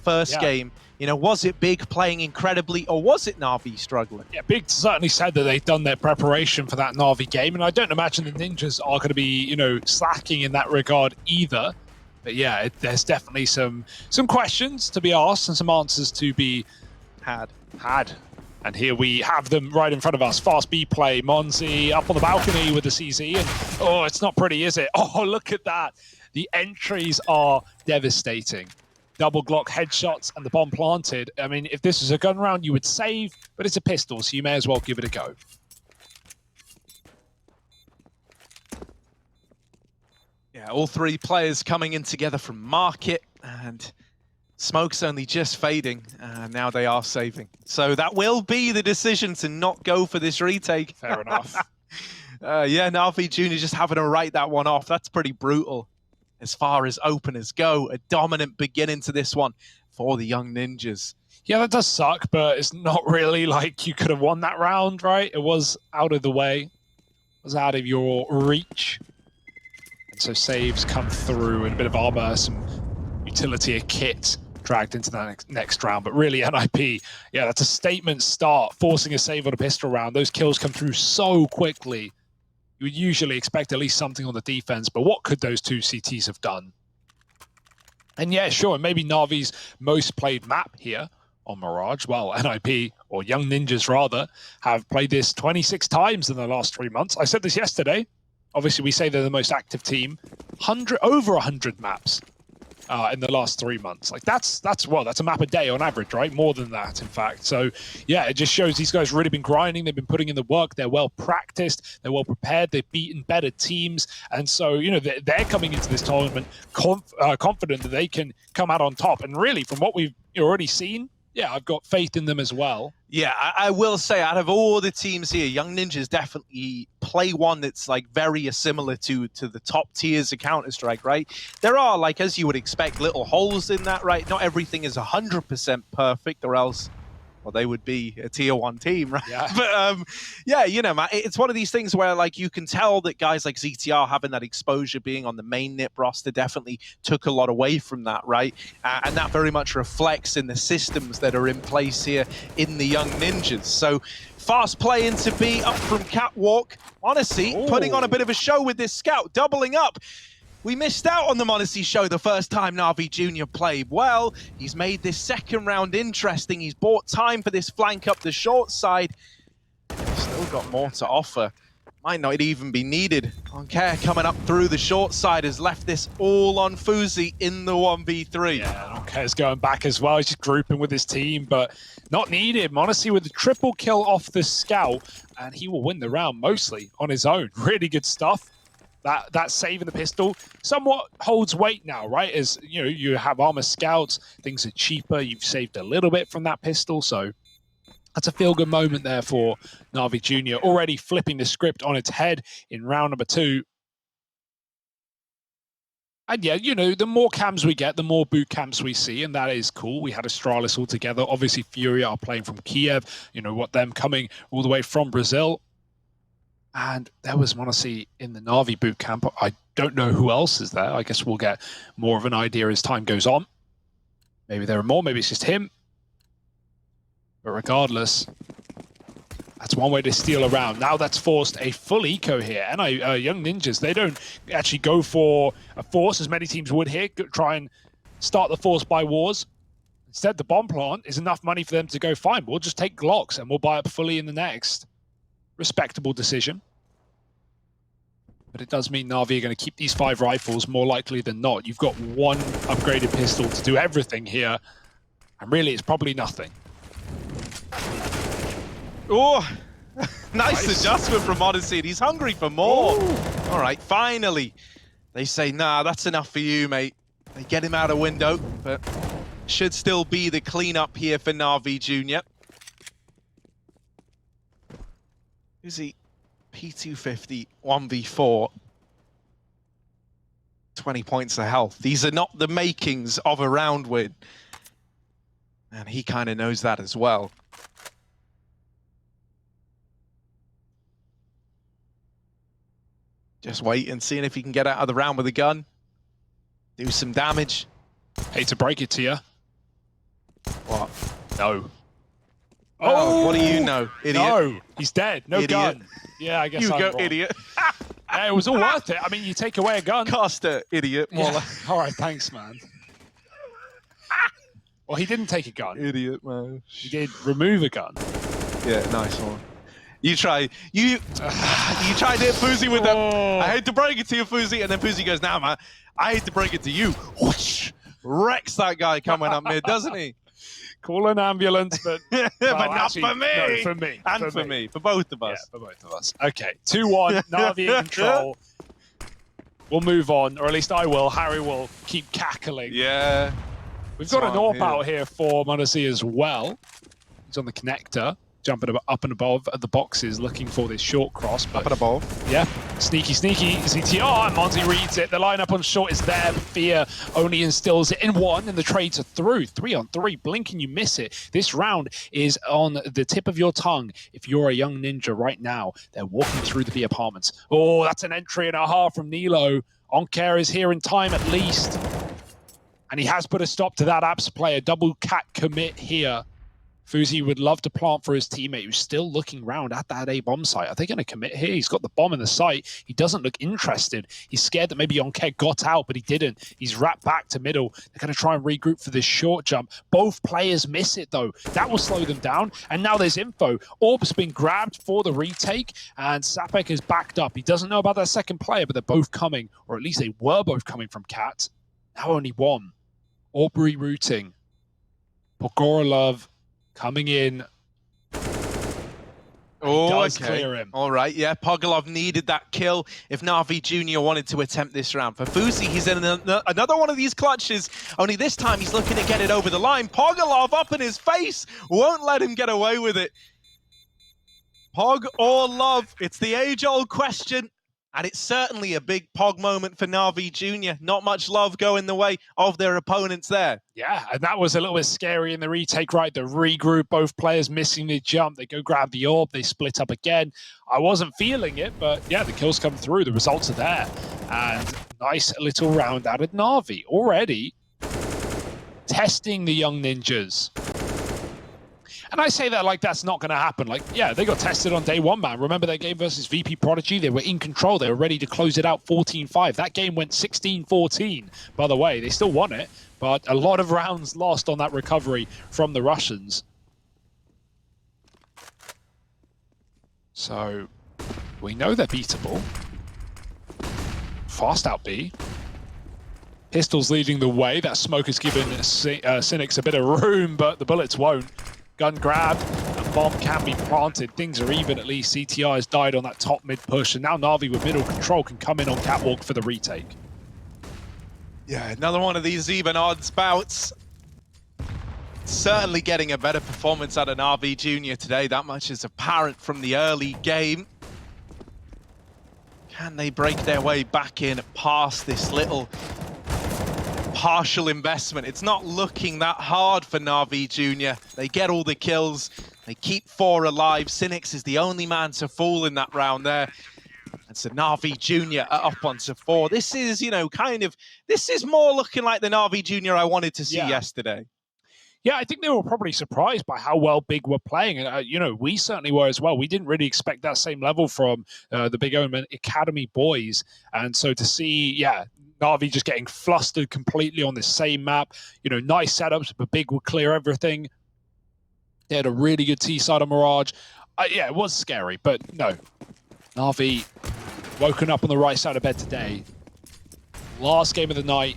first game. You know, was it Big playing incredibly, or was it NaVi struggling? Yeah, Big certainly said that they've done their preparation for that NaVi game, and I don't imagine the Ninjas are going to be, you know, slacking in that regard either. But yeah, there's definitely some questions to be asked and some answers to be had. And here we have them right in front of us. Fast B play, mouz up on the balcony with the CZ, and oh, it's not pretty, is it? Oh, look at that. The entries are devastating. Double Glock headshots and the bomb planted. I mean, if this was a gun round, you would save, but it's a pistol, so you may as well give it a go. Yeah, all three players coming in together from market, and smoke's only just fading, and now they are saving. So that will be the decision to not go for this retake. Fair enough. Yeah, NaVi Jr. just having to write that one off. That's pretty brutal. As far as openers go, a dominant beginning to this one for the young Ninjas. Yeah, that does suck, but it's not really like you could have won that round, right? It was out of the way. It was out of your reach. And so saves come through and a bit of armor, some utility, a kit dragged into that next round. But really, NIP, yeah, that's a statement start, forcing a save on a pistol round. Those kills come through so quickly. You would usually expect at least something on the defense, but what could those two CTs have done? And yeah, sure, maybe NaVi's most played map here on Mirage, well, NIP, or Young Ninjas rather, have played this 26 times in the last 3 months. I said this yesterday. Obviously, we say they're the most active team. Over 100 maps in the last 3 months. Like that's a map a day on average, right? More than that, in fact. So yeah, it just shows these guys really been grinding. They've been putting in the work. They're well practiced. They're well prepared. They've beaten better teams, and so you know they're coming into this tournament confident that they can come out on top. And really, from what we've already seen, yeah, I've got faith in them as well. Yeah, I will say, out of all the teams here, Young Ninjas definitely play one that's like very similar to the top tiers of Counter-Strike, right? There are, like, as you would expect, little holes in that, right? Not everything is 100% perfect, or else, well, they would be a tier 1 team, right? Yeah. But yeah, you know, man, it's one of these things where like you can tell that guys like ZTR having that exposure, being on the main NIP roster, definitely took a lot away from that, right? And that very much reflects in the systems that are in place here in the Young Ninjas. So fast play into B, up from Catwalk. Honestly, putting on a bit of a show with this scout, doubling up. We missed out on the mouz show the first time NaVi Jr. played. Well, he's made this second round interesting. He's bought time for this flank up the short side. He's still got more to offer. Might not even be needed. Oncare coming up through the short side has left this all on Fuzi in the 1v3. Yeah, Oncare's going back as well. He's just grouping with his team, but not needed. mouz with a triple kill off the scout, and he will win the round mostly on his own. Really good stuff. That save in the pistol somewhat holds weight now, right? As you know, you have armor scouts, things are cheaper. You've saved a little bit from that pistol, so that's a feel-good moment there for NaVi Jr. Already flipping the script on its head in round number 2. And yeah, you know, the more cams we get, the more boot camps we see, and that is cool. We had Astralis all together. Obviously, FURIA are playing from Kiev. You know, what them coming all the way from Brazil. And there was mouz in the NaVi boot camp. I don't know who else is there. I guess we'll get more of an idea as time goes on. Maybe there are more. Maybe it's just him. But regardless, that's one way to steal around. Now that's forced a full eco here. And Young Ninjas, they don't actually go for a force as many teams would here. Try and start the force by wars. Instead, the bomb plant is enough money for them to go, fine, we'll just take Glocks and we'll buy up fully in the next. Respectable decision. But it does mean NaVi are going to keep these 5 rifles more likely than not. You've got one upgraded pistol to do everything here. And really, it's probably nothing. Oh, nice adjustment from mouz. He's hungry for more. Ooh. All right, finally. They say, nah, that's enough for you, mate. They get him out of window, but should still be the cleanup here for NaVi Jr. Who's he? P250, 1v4. 20 points of health. These are not the makings of a round win. And he kind of knows that as well. Just wait and seeing if he can get out of the round with a gun. Do some damage. Hate to break it to you. No. Oh, what do you know, idiot? No, he's dead. No Idiot. gun. Yeah, I guess You I'm go, wrong. idiot. Yeah, it was all worth it. I mean, you take away a gun. Costa, idiot. More Yeah. like All right, thanks, man. Well, he didn't take a gun. idiot, man. He did remove a gun. Yeah, nice one. You tried to hit Fuzi with them. I hate to break it to you, Fuzi, and then Fuzi goes, "Nah, man, I hate to break it to you." Whoosh! Wrecks that guy coming up mid, doesn't he? Call an ambulance, but, but not actually, for me. No, for me. And for me. For both of us. Yeah, for both of us. Okay, 2-1, Navi in control. We'll move on, or at least I will. Harry will keep cackling. Yeah. We've got an AWP out here for mouz as well. He's on the connector, jumping up and above at the boxes, looking for this short cross. But up and above. Yeah, sneaky, ZTR, and mouz reads it. The lineup on short is there. Fear only instills it in one, and the trades are through. 3-on-3, blink and you miss it. This round is on the tip of your tongue. If you're a young ninja right now, they're walking through the B apartments. Oh, that's an entry and a half from Nilo. Oncare is here in time at least. And he has put a stop to that Apps player. Double cat commit here. Fuzi would love to plant for his teammate who's still looking round at that A bomb site. Are they going to commit here? He's got the bomb in the site. He doesn't look interested. He's scared that maybe Onkeg got out, but he didn't. He's wrapped back to middle. They're going to try and regroup for this short jump. Both players miss it, though. That will slow them down. And now there's info. Orb's been grabbed for the retake, and Sapek is backed up. He doesn't know about that second player, but they're both coming, or at least they were both coming from Cat. Now only one. Orb rerouting. Pogorolov coming in. Oh, does okay. Clear him. All right, yeah. Pogolov needed that kill if NaVi Jr. wanted to attempt this round. For Fuzi, he's in another one of these clutches, only this time he's looking to get it over the line. Pogolov up in his face, won't let him get away with it. Pog or love? It's the age-old question. And it's certainly a big Pog moment for NaVi Jr. Not much love going the way of their opponents there. Yeah, and that was a little bit scary in the retake, right? The regroup, both players missing the jump. They go grab the orb, they split up again. I wasn't feeling it, but yeah, the kills come through. The results are there. And nice little round out of NaVi. Already testing the young ninjas. And I say that like that's not going to happen. Like, yeah, they got tested on day one, man. Remember that game versus VP.Prodigy? They were in control. They were ready to close it out 14-5. That game went 16-14, by the way. They still won it, but a lot of rounds lost on that recovery from the Russians. So, we know they're beatable. Fast out B. Pistols leading the way. That smoke has given Cynics a bit of room, but the bullets won't. Gun grabbed, and bomb can be planted. Things are even at least. CTI has died on that top mid push, and now NaVi with middle control can come in on catwalk for the retake. Yeah, another one of these even odds bouts. Certainly getting a better performance out of NaVi Jr. today. That much is apparent from the early game. Can they break their way back in past this little partial investment? It's not looking that hard for NaVi Jr. They get all the kills. They keep 4 alive. Cynics is the only man to fall in that round there. And so NaVi Jr. are up onto 4. This is, you know, this is more looking like the NaVi Jr. I wanted to see yesterday. Yeah, I think they were probably surprised by how well Big were playing. And, you know, we certainly were as well. We didn't really expect that same level from the Big Omen Academy boys. And so to see, yeah, NaVi just getting flustered completely on this same map. You know, nice setups, but Big would clear everything. They had a really good T-side on Mirage. Yeah, it was scary, but no. NaVi woken up on the right side of bed today. Last game of the night,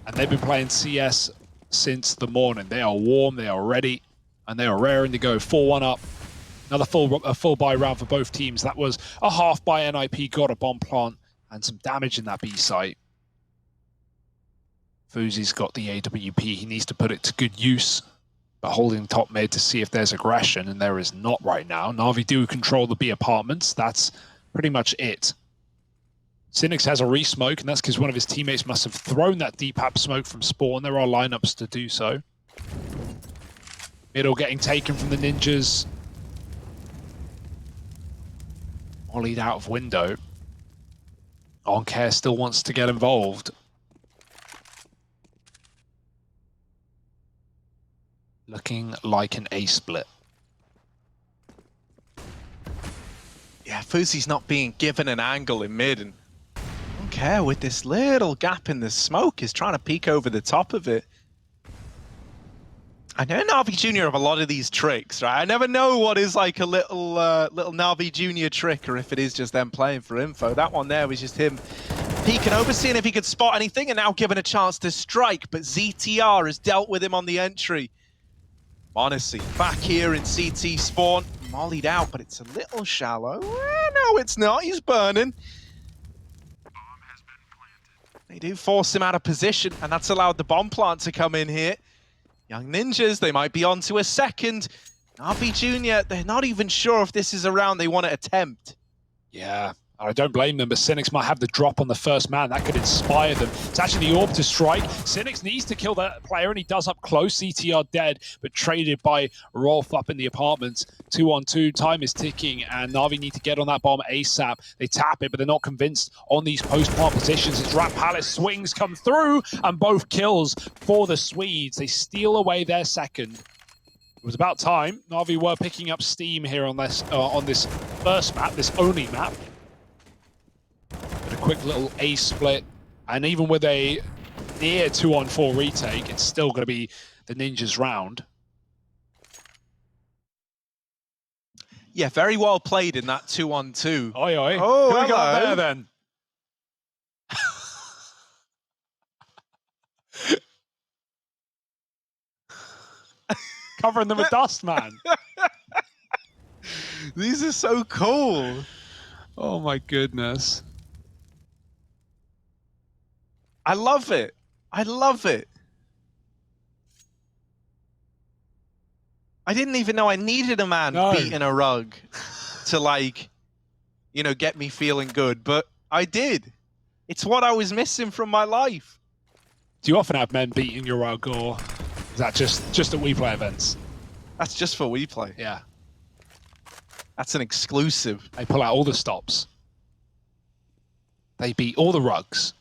and they've been playing CS since the morning. They are warm, they are ready, and they are raring to go. 4-1 up. Another full buy round for both teams. That was a half buy NIP, got a bomb plant, and some damage in that B site. Fuzi's got the AWP. He needs to put it to good use, but holding top mid to see if there's aggression, and there is not right now. NaVi do control the B apartments. That's pretty much it. Cynics has a re-smoke, and that's because one of his teammates must have thrown that deep app smoke from spawn. There are lineups to do so. Middle getting taken from the ninjas. Volleyed out of window. Oncare still wants to get involved. Looking like an A split. Yeah, Fuzi's not being given an angle in mid, and I don't care, with this little gap in the smoke, he's trying to peek over the top of it. I know NaVi Jr. have a lot of these tricks, right? I never know what is like a little NaVi Jr. trick, or if it is just them playing for info. That one there was just him peeking over, seeing if he could spot anything, and now given a chance to strike, but ZTR has dealt with him on the entry. mouz back here in CT spawn, mollied out, but it's a little shallow. No, it's not, he's burning. They do force him out of position, and that's allowed the bomb plant to come in here. Young Ninjas, they might be on to a second. NaVi Jr., they're not even sure if this is a round they want to attempt. Yeah, I don't blame them, but Cynics might have the drop on the first man. That could inspire them. It's actually the orb to strike. Cynics needs to kill that player, and he does up close. CTR dead, but traded by Rolf up in the apartments. 2-on-2, time is ticking, and NaVi need to get on that bomb ASAP. They tap it, but they're not convinced on these post-plant positions. As Rat Palace swings come through, and both kills for the Swedes. They steal away their second. It was about time. NaVi were picking up steam here on this first map, this only map. But a quick little A split, and even with a near 2-on-4 retake, it's still going to be the Ninjas round. Yeah, very well played in that 2-on-2. Oi, oi. Oh, Who we got hello. there then? Covering them with dust, man. These are so cool. Oh my goodness. I love it. I love it. I didn't even know I needed a man beating a rug to, like, you know, get me feeling good, but I did. It's what I was missing from my life. Do you often have men beating your rug, or is that just at WePlay events? That's just for WePlay. Yeah. That's an exclusive. They pull out all the stops. They beat all the rugs.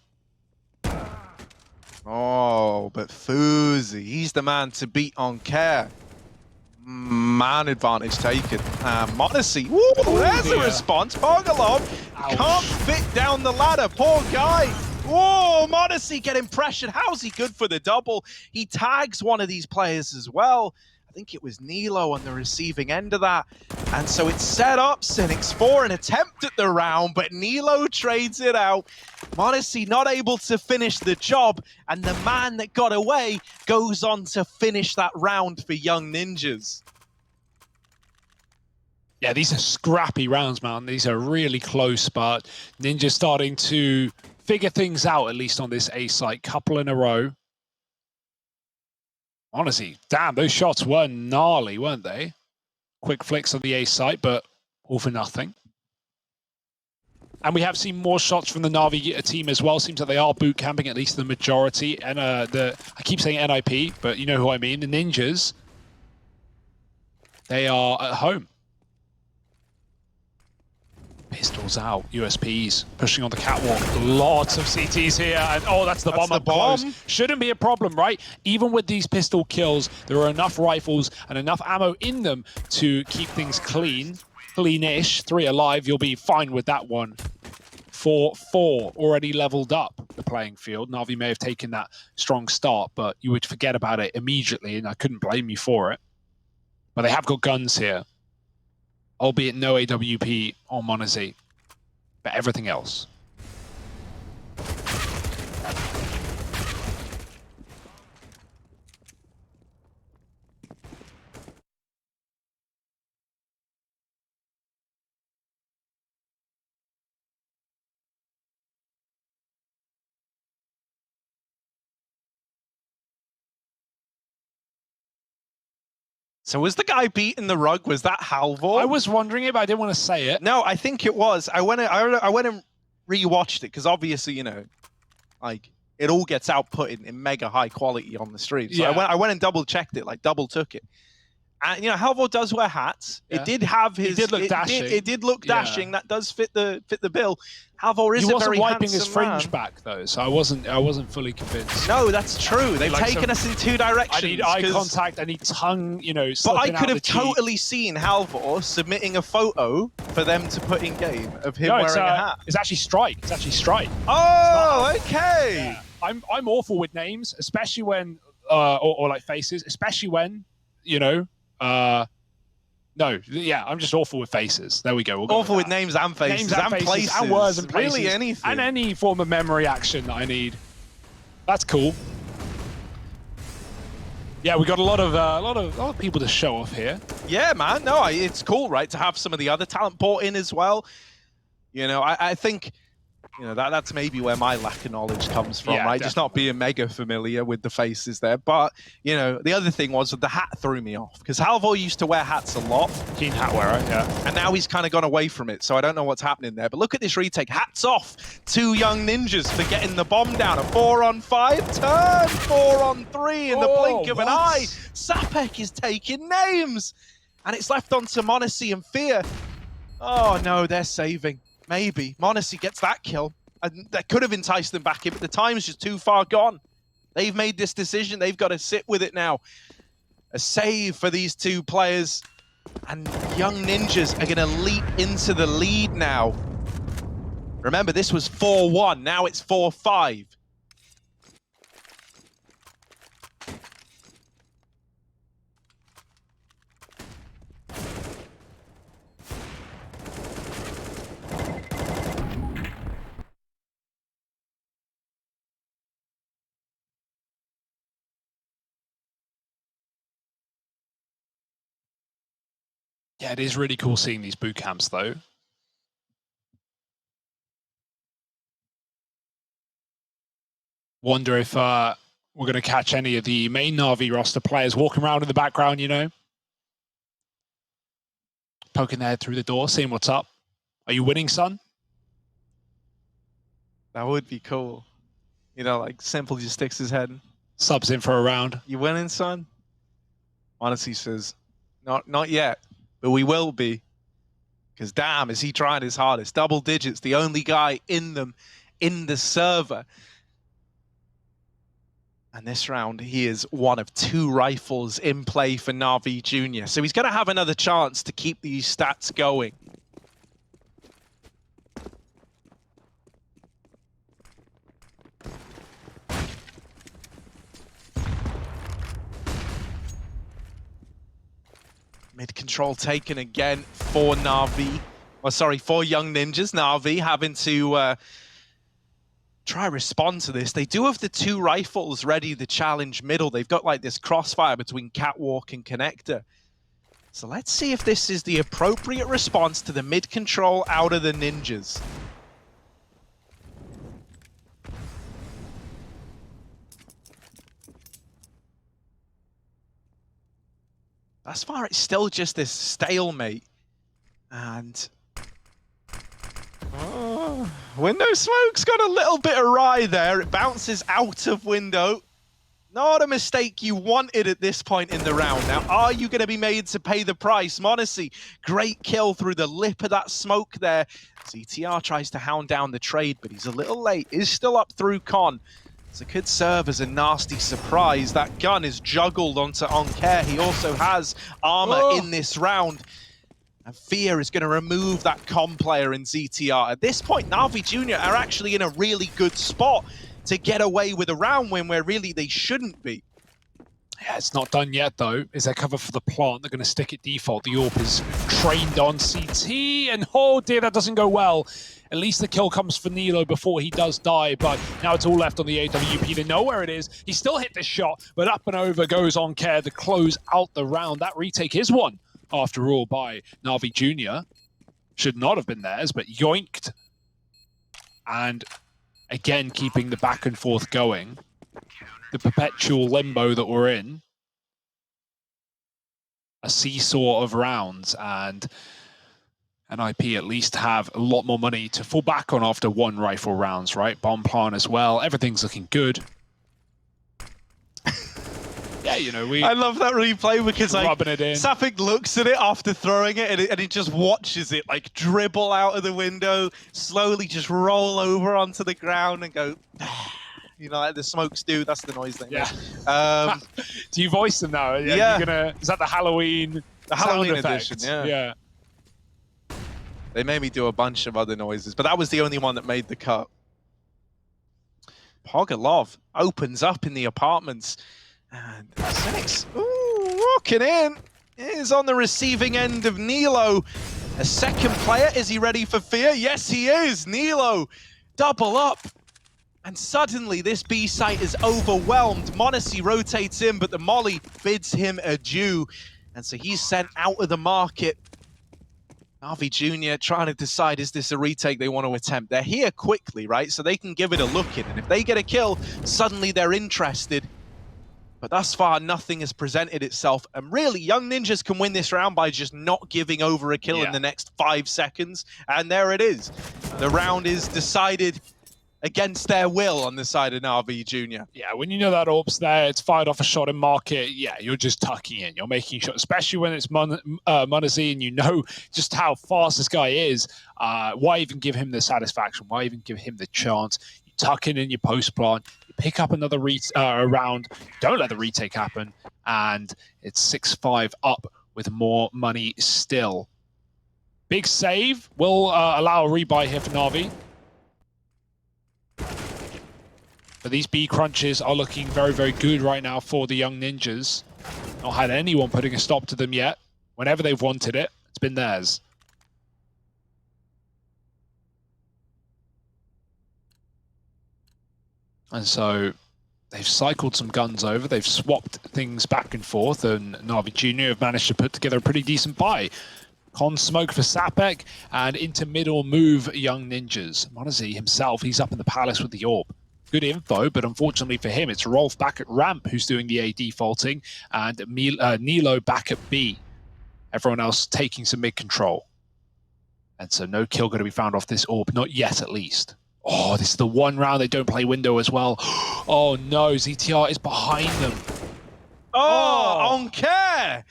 Oh, but Fuzi, he's the man to beat on care. Man advantage taken. mouz, woo, there's a response. Pogalov can't fit down the ladder. Poor guy. Whoa, mouz getting pressured. How's he good for the double? He tags one of these players as well. I think it was Nilo on the receiving end of that. And so it's set up Cynics for an attempt at the round, but Nilo trades it out. mouz not able to finish the job, and the man that got away goes on to finish that round for Young Ninjas. Yeah, these are scrappy rounds, man. These are really close, but Ninja's starting to figure things out, at least on this A site. Couple in a row. Honestly, damn, those shots were gnarly, weren't they? Quick flicks on the A site, but all for nothing. And we have seen more shots from the NaVi team as well. Seems like they are boot camping, at least the majority. And I keep saying NIP, but you know who I mean. The Ninjas, they are at home. Pistols out, USPs pushing on the catwalk. Lots of CTs here, and oh, that's the bomb up close. Shouldn't be a problem, right? Even with these pistol kills, there are enough rifles and enough ammo in them to keep things clean, cleanish. 3 alive, you'll be fine with that one. 4-4 already leveled up the playing field. NaVi may have taken that strong start, but you would forget about it immediately, and I couldn't blame you for it. But they have got guns here. Albeit no AWP on mouz, but everything else. So was the guy beating the rug, was that Halvor? I was wondering it, but I didn't want to say it. No, I think it was. I went and rewatched it, because obviously, you know, like, it all gets output in mega high quality on the stream. So yeah. I went and double checked it, like double took it. And, you know, Halvor does wear hats. Yeah. It did have his... It did look dashing. It did look dashing. Yeah. That does fit the bill. Halvor is a very handsome man. He wasn't wiping his fringe back, though, so I wasn't fully convinced. No, that's true. They've like taken us in two directions. I need eye contact, I need tongue, you know, but I could have cheek. totally seen Halvor submitting a photo for them to put in game of him wearing a hat. It's actually Strike. It's actually Strike. Oh, okay. Yeah. I'm awful with names, especially when, or like faces, especially when, you know, no, yeah, I'm just awful with faces. There we go. We'll awful with names and faces, and faces, places, and words and places, really anything, and any form of memory action that I need. That's cool. Yeah, we got a lot of people to show off here. Yeah, man. No, it's cool, right, to have some of the other talent brought in as well. You know, I think, you know, that's maybe where my lack of knowledge comes from, right? Definitely. Just not being mega familiar with the faces there. But, you know, the other thing was that the hat threw me off, because Halvor used to wear hats a lot. Keen hat wearer, yeah. And now he's kind of gone away from it, so I don't know what's happening there. But look at this retake. Hats off to Young Ninjas for getting the bomb down. A 4-on-5 turn, 4-on-3 in the blink of an eye. Sapek is taking names. And it's left on to monacy and Fear. Oh, no, they're saving. Maybe. monacy gets that kill. And that could have enticed them back in, but the time's just too far gone. They've made this decision. They've got to sit with it now. A save for these two players. And Young Ninjas are going to leap into the lead now. Remember, this was 4-1. Now it's 4-5. Yeah, it is really cool seeing these boot camps, though. Wonder if we're going to catch any of the main NaVi roster players walking around in the background, you know? Poking their head through the door, seeing what's up. Are you winning, son? That would be cool. You know, like, Simple just sticks his head. Subs in for a round. You winning, son? Honestly says, not yet. But we will be, because damn, is he trying his hardest. Double digits, the only guy in them, in the server. And this round, he is one of 2 rifles in play for NaVi Jr. So he's going to have another chance to keep these stats going. Mid control taken again for NaVi. Well, sorry, for Young Ninjas. NaVi having to try respond to this. They do have the 2 rifles ready to challenge middle. They've got like this crossfire between Catwalk and Connector. So let's see if this is the appropriate response to the mid control out of the Ninjas. Thus far, it's still just this stalemate. And window smoke's got a little bit awry there. It bounces out of window. Not a mistake you wanted at this point in the round. Now, are you going to be made to pay the price? monacy, great kill through the lip of that smoke there. ZTR tries to hound down the trade, but he's a little late. Is still up through Con. So it could serve as a nasty surprise. That gun is juggled onto Oncare. He also has armor in this round. And Fear is going to remove that com player in ZTR. At this point, NaVi Jr. are actually in a really good spot to get away with a round win where really they shouldn't be. Yeah, it's not done yet, though. Is there cover for the plant? They're going to stick it default. The AWP is trained on CT, and oh dear, that doesn't go well. At least the kill comes for Nilo before he does die, but now it's all left on the AWP. They know where it is. He still hit the shot, but up and over goes Oncare to close out the round. That retake is won, after all, by NaVi Jr. Should not have been theirs, but yoinked. And again, keeping the back and forth going. The perpetual limbo that we're in. A seesaw of rounds, and NIP at least have a lot more money to fall back on after 1 rifle rounds, right? Bomb plan as well. Everything's looking good. Yeah, you know, I love that replay because like rubbing it in. Sapphik looks at it after throwing it and it just watches it like dribble out of the window, slowly just roll over onto the ground and go, you know, like the smokes do. That's the noise they make. Do you voice them now? Yeah. You're gonna, is that the Halloween? The Halloween edition, Yeah. They made me do a bunch of other noises, but that was the only one that made the cut. Pogalov opens up in the apartments. And Cynics, walking in, is on the receiving end of Nilo. A second player, is he ready for fear? Yes, he is. Nilo, double up. And suddenly this B site is overwhelmed. monacy rotates in, but the molly bids him adieu. And so he's sent out of the market. NaVi Jr. trying to decide, is this a retake they want to attempt? They're here quickly, right? So they can give it a look in. And if they get a kill, suddenly they're interested. But thus far, nothing has presented itself. And really, Young Ninjas can win this round by just not giving over a kill in the next 5 seconds. And there it is. The round is decided against their will on the side of NaVi Jr. Yeah, when you know that AWP's there, it's fired off a shot in market, yeah, you're just tucking in. You're making shots, especially when it's monacy and you know just how fast this guy is. Why even give him the satisfaction? Why even give him the chance? You tuck in your post plant, you pick up another round, don't let the retake happen, and it's 6-5 up with more money still. Big save will allow a rebuy here for NaVi. But these B crunches are looking very, very good right now for the Young Ninjas. Not had anyone putting a stop to them yet. Whenever they've wanted it, it's been theirs. And so they've cycled some guns over. They've swapped things back and forth, and NaVi Jr. have managed to put together a pretty decent buy. Con smoke for Sapphik, and into middle move Young Ninjas. monacy himself, he's up in the palace with the AWP. Good info, but unfortunately for him, it's Rolf back at ramp who's doing the A defaulting, and Nilo back at B. Everyone else taking some mid control. And so no kill going to be found off this AWP, not yet at least. Oh, this is the one round they don't play window as well. Oh no, ZTR is behind them. Oh, on care!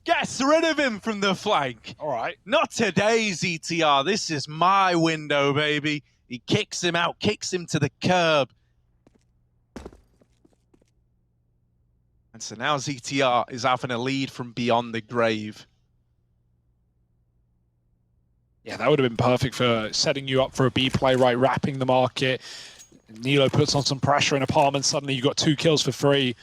Gets rid of him from the flank. All right. Not today, ZTR. This is my window, baby. He kicks him out, kicks him to the curb. And so now ZTR is having a lead from beyond the grave. Yeah, that would have been perfect for setting you up for a B play, right? Wrapping the market. Nilo puts on some pressure in apartment. Suddenly you got 2 kills for free.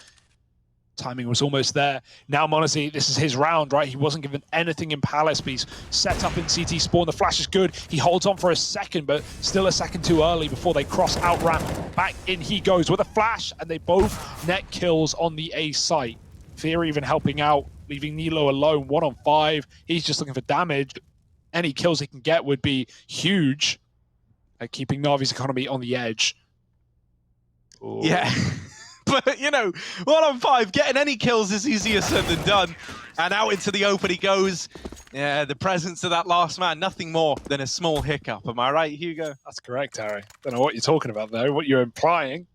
Timing was almost there. Now monacy, this is his round, right? He wasn't given anything in Palace, but he's set up in CT spawn. The flash is good. He holds on for a second, but still a second too early before they cross out ramp. Back in he goes with a flash, and they both net kills on the A site. Fear even helping out, leaving Nilo alone, 1 on 5. He's just looking for damage. Any kills he can get would be huge at keeping NaVi's economy on the edge. Ooh. Yeah. But, you know, 1 on 5, getting any kills is easier said than done. And out into the open he goes. Yeah, the presence of that last man, nothing more than a small hiccup. Am I right, Hugo? That's correct, Harry. Don't know what you're talking about, though, what you're implying.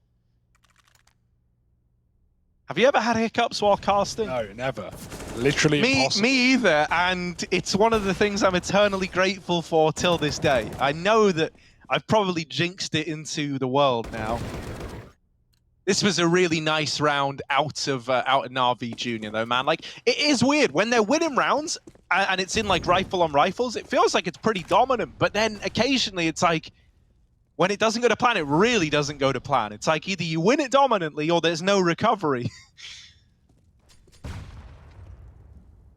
Have you ever had hiccups while casting? No, never. Literally impossible. Me either, and it's one of the things I'm eternally grateful for till this day. I know that I've probably jinxed it into the world now. This was a really nice round out of NaVi Jr. though, man. Like, it is weird when they're winning rounds and it's in like rifle on rifles. It feels like it's pretty dominant, but then occasionally it's like when it doesn't go to plan, it really doesn't go to plan. It's like either you win it dominantly or there's no recovery.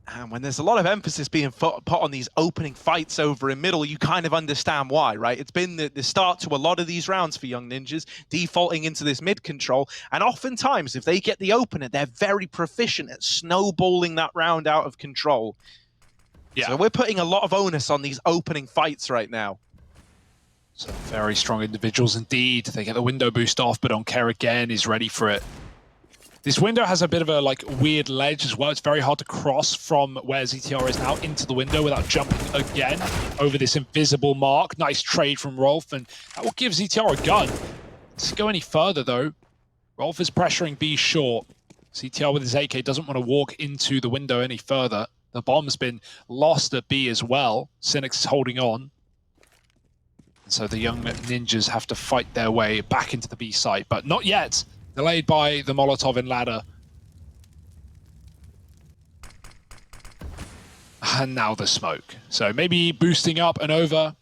And when there's a lot of emphasis being put on these opening fights over in middle, you kind of understand why, right? It's been the start to a lot of these rounds for Young Ninjas, defaulting into this mid control. And oftentimes, if they get the opener, they're very proficient at snowballing that round out of control. Yeah. So we're putting a lot of onus on these opening fights right now. So very strong individuals indeed. They get the window boost off, but Onkare again is ready for it. This window has a bit of a like weird ledge as well. It's very hard to cross from where ZTR is now into the window without jumping again over this invisible mark. Nice trade from Rolf, and that will give ZTR a gun. To go any further though, Rolf is pressuring B short. CTR with his AK doesn't want to walk into the window any further. The bomb's been lost at B as well. Cynic's holding on. And so the young ninjas have to fight their way back into the B site, but not yet. Delayed by the Molotov in ladder. And now the smoke. So maybe boosting up and over.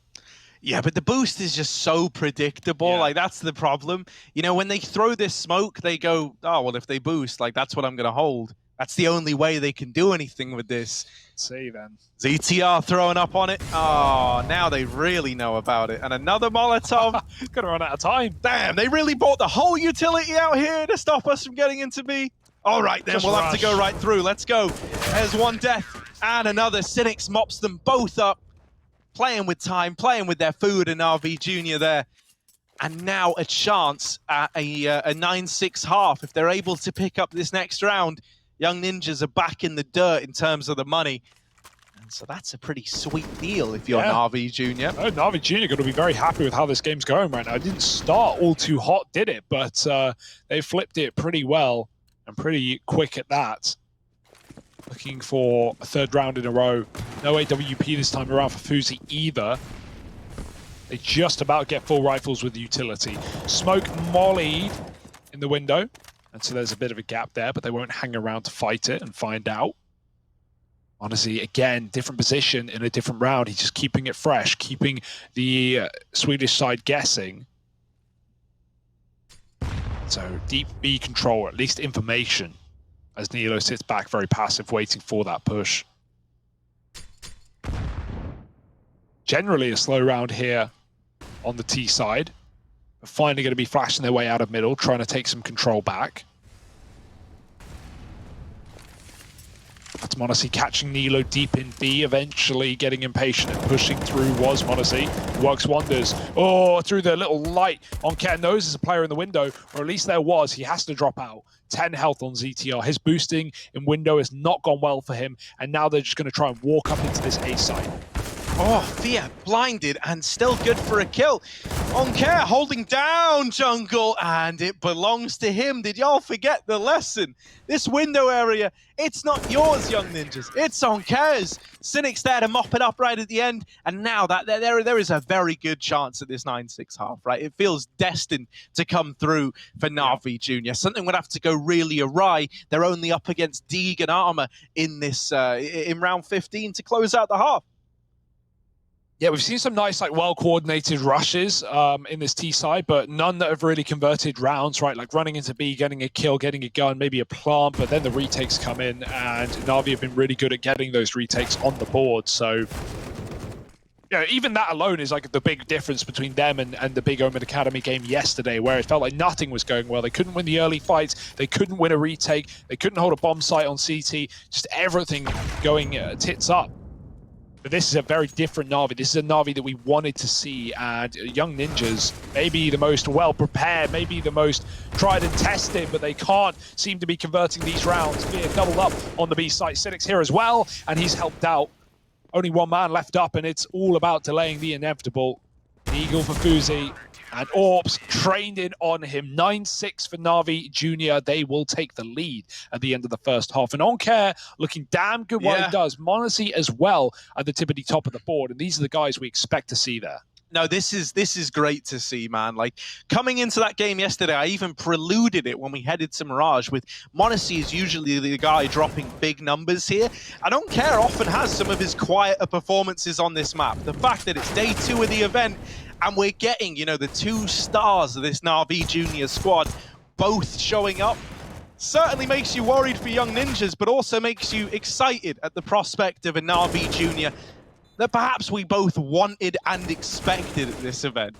Yeah, but the boost is just so predictable. Yeah. Like, that's the problem. You know, when they throw this smoke, they go, oh, well, if they boost, like, that's what I'm going to hold. That's the only way they can do anything with this. Let's see, then. ZTR throwing up on it. Oh, now they really know about it. And another Molotov. Gonna run out of time. Damn, they really bought the whole utility out here to stop us from getting into B. All right, then, we'll have to go right through. Let's go. There's one death and another. Cynics mops them both up. Playing with time, playing with their food, and NaVi Jr. there. And now a chance at a 9-6 half. If they're able to pick up this next round, Young Ninjas are back in the dirt in terms of the money. And so that's a pretty sweet deal if you're NaVi Jr. Oh, NaVi Jr. got to be very happy with how this game's going right now. It didn't start all too hot, did it? But they flipped it pretty well and pretty quick at that. Looking for a third round in a row. No AWP this time around for Fuzi either. They just about get full rifles with utility. Smoke mollied in the window. And so there's a bit of a gap there, but they won't hang around to fight it and find out. Honestly, again, different position in a different round. He's just keeping it fresh, keeping the Swedish side guessing. So deep B control, or at least information, as Nilo sits back very passive, waiting for that push. Generally a slow round here on the T side. But finally going to be flashing their way out of middle, trying to take some control back. That's monacy catching Nilo deep in B, eventually getting impatient and pushing through was monacy. Works wonders. Oh, through the little light on Ken. Knows there's a player in the window, or at least there was. He has to drop out. 10 health on ZTR. His boosting in window has not gone well for him, and now they're just going to try and walk up into this A site. Oh, Fear blinded and still good for a kill. Oncare holding down jungle, and it belongs to him. Did y'all forget the lesson? This window area, it's not yours, Young Ninjas. It's Oncare's. Cynic's there to mop it up right at the end, and now that there is a very good chance at this 9-6 half, right? It feels destined to come through for NaVi Jr. Something would have to go really awry. They're only up against Deeg and Armor in this in round 15 to close out the half. Yeah, we've seen some nice, like, well-coordinated rushes in this T side, but none that have really converted rounds, right? Like running into B, getting a kill, getting a gun, maybe a plant, but then the retakes come in, and NaVi have been really good at getting those retakes on the board. So, yeah, even that alone is like the big difference between them and the big Omen Academy game yesterday, where it felt like nothing was going well. They couldn't win the early fights, they couldn't win a retake, they couldn't hold a bomb site on CT, just everything going tits up. But this is a very different NaVi. This is a NaVi that we wanted to see, and Young Ninjas, maybe the most well-prepared, maybe the most tried and tested, but they can't seem to be converting these rounds. Fear doubled up on the B site. Cynic's here as well, and he's helped out. Only one man left up, and it's all about delaying the inevitable. Eagle for Fuzi, and Orps trained in on him. 9-6 for NaVi Jr. They will take the lead at the end of the first half. And Oncare looking damn good what he does. monacy as well at the tippity top of the board. And these are the guys we expect to see there. No, this is great to see, man. Like, coming into that game yesterday, I even preluded it when we headed to Mirage with monacy is usually the guy dropping big numbers here. I don't care, often has some of his quieter performances on this map. The fact that it's day 2 of the event and we're getting, you know, the 2 stars of this NaVi Junior squad both showing up certainly makes you worried for Young Ninjas, but also makes you excited at the prospect of a NaVi Junior that perhaps we both wanted and expected at this event.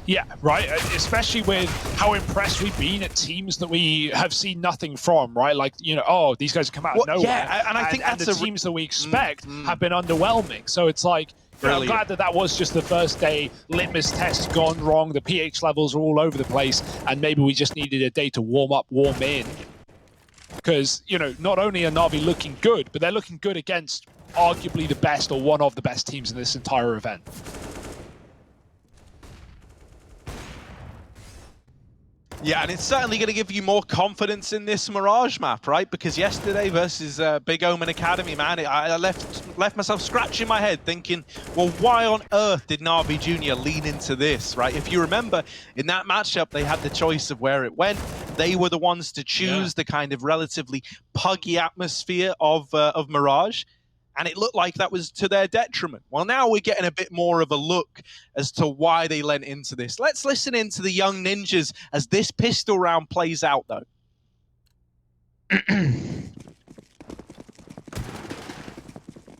Yeah, right. Especially with how impressed we've been at teams that we have seen nothing from, right? Like, you know, oh, these guys have come out of nowhere. Yeah, and I think that's the teams that we expect have been underwhelming. So it's like, you know, I'm glad that that was just the first day litmus test gone wrong. The pH levels are all over the place, and maybe we just needed a day to warm up, warm in. Because, you know, not only are NaVi looking good, but they're looking good against arguably the best or one of the best teams in this entire event. Yeah, and it's certainly going to give you more confidence in this Mirage map, right? Because yesterday versus Big Omen Academy, man, I left myself scratching my head thinking, well, why on earth did NaVi Jr. lean into this, right? If you remember, in that matchup, they had the choice of where it went. They were the ones to choose the kind of relatively puggy atmosphere of Mirage. And it looked like that was to their detriment. Well, now we're getting a bit more of a look as to why they lent into this. Let's listen into the young ninjas as this pistol round plays out, though.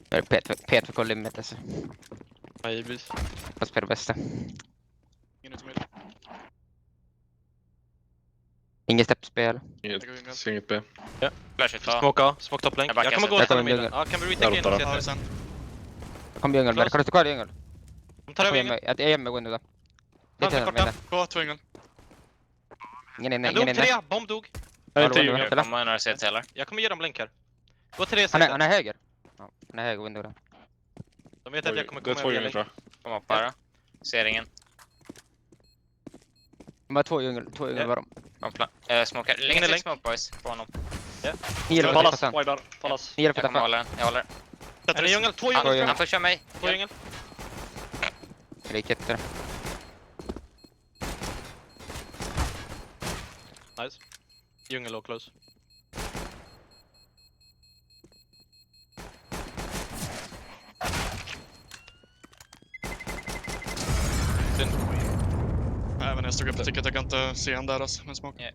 P2 på limmet alltså. Givetvis. Fast på det bästa. Ingen ut med. Inget steppspel. Inget B. Ja. Flash it. Smoke top lane. Jag kommer gå och ställa midden. Ja, kan vi retake in och sen? Jag kommer djungel, kan du stå kvar i djungel? De tar över djungel. Jag är med window då. Vänta, korta. Gå, två djungel. Ingen inne, En ingen dog, inne. 3, bomb dog. Jag kommer några CT heller. Jag kommer ge dem länkar. Gå till det Han sidan. är höger. Ja, han är höger window då. De vet att jag kommer komma över över länk. Kom upp bara. Ser ingen. De har två djungel var de. Smokar. Längre länk smoke boys på honom. Ja. 9%. Widear. Fallas. 9% Jag kommer hålla. Jag håller. Sätter ni djungel? 2 djungel. Han pushar mig. 2 djungel. Riket där. Nice. Djungel och close. Även när jag stod upp tycker jag kan inte se han där alltså, med smoke. Yeah.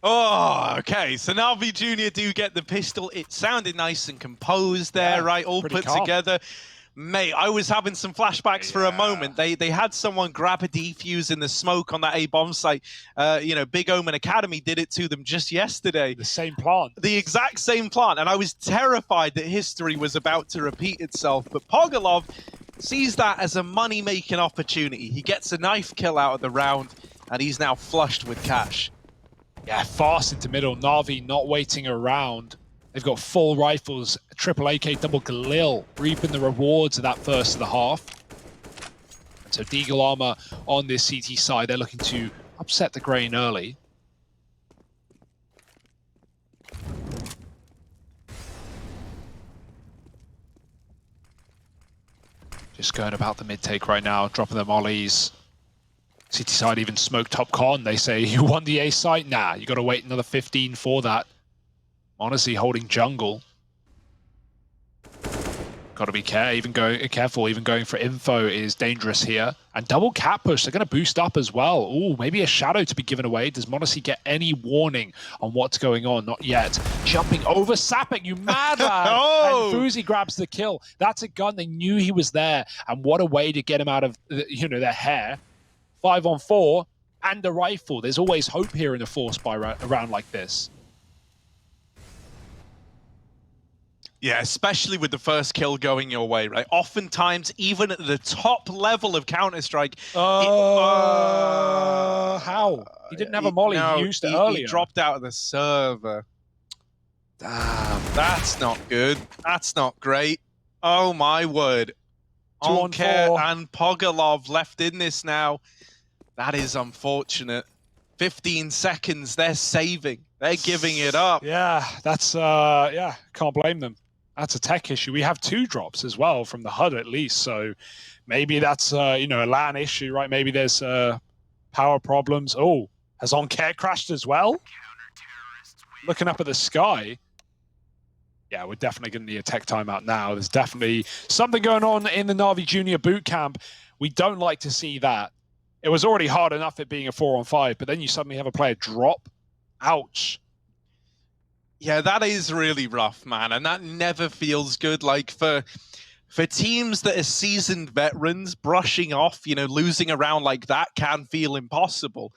Oh, okay. So NaVi Jr. do get the pistol. It sounded nice and composed there, right? All put together. Mate, I was having some flashbacks for a moment. They had someone grab a defuse in the smoke on that A-bomb site. You know, Big Omen Academy did it to them just yesterday. The same plant. The exact same plant. And I was terrified that history was about to repeat itself. But Pogolov sees that as a money-making opportunity. He gets a knife kill out of the round, and he's now flushed with cash. Yeah, fast into middle. Na'Vi not waiting around. They've got full rifles, triple AK, double Galil, reaping the rewards of that first of the half. So Deagle Armor on this CT side, they're looking to upset the grain early. Just going about the mid take right now, dropping their mollies. CT side even smoked top con. They say, you won the A site? Nah, you got to wait another 15 for that. Honestly, holding jungle. Got to be careful. Even going for info is dangerous here. And double cat push. They're going to boost up as well. Ooh, maybe a shadow to be given away. Does Monacy get any warning on what's going on? Not yet. Jumping over Sapek, you mad lad! Oh! And Fuzi grabs the kill. That's a gun. They knew he was there. And what a way to get him out of their hair. 5-on-4 and a rifle. There's always hope here in a force by round like this. Yeah, especially with the first kill going your way, right? Oftentimes, even at the top level of Counter-Strike... how? He didn't have a molly, no, he used it earlier. He dropped out of the server. Damn, that's not good. That's not great. Oh my word. 2 on 4. And Pogolov left in this now. That is unfortunate. 15 seconds, they're saving. They're giving it up. Yeah, that's, can't blame them. That's a tech issue. We have 2 drops as well from the HUD at least, so maybe that's, a LAN issue, right? Maybe there's power problems. Oh, has On-Care crashed as well? Looking up at the sky. Yeah, we're definitely going to need a tech timeout now. There's definitely something going on in the NaVi Junior boot camp. We don't like to see that. It was already hard enough it being a 4-on-5, but then you suddenly have a player drop. Ouch. Yeah, that is really rough, man, and that never feels good. Like for teams that are seasoned veterans, brushing off, losing a round like that can feel impossible.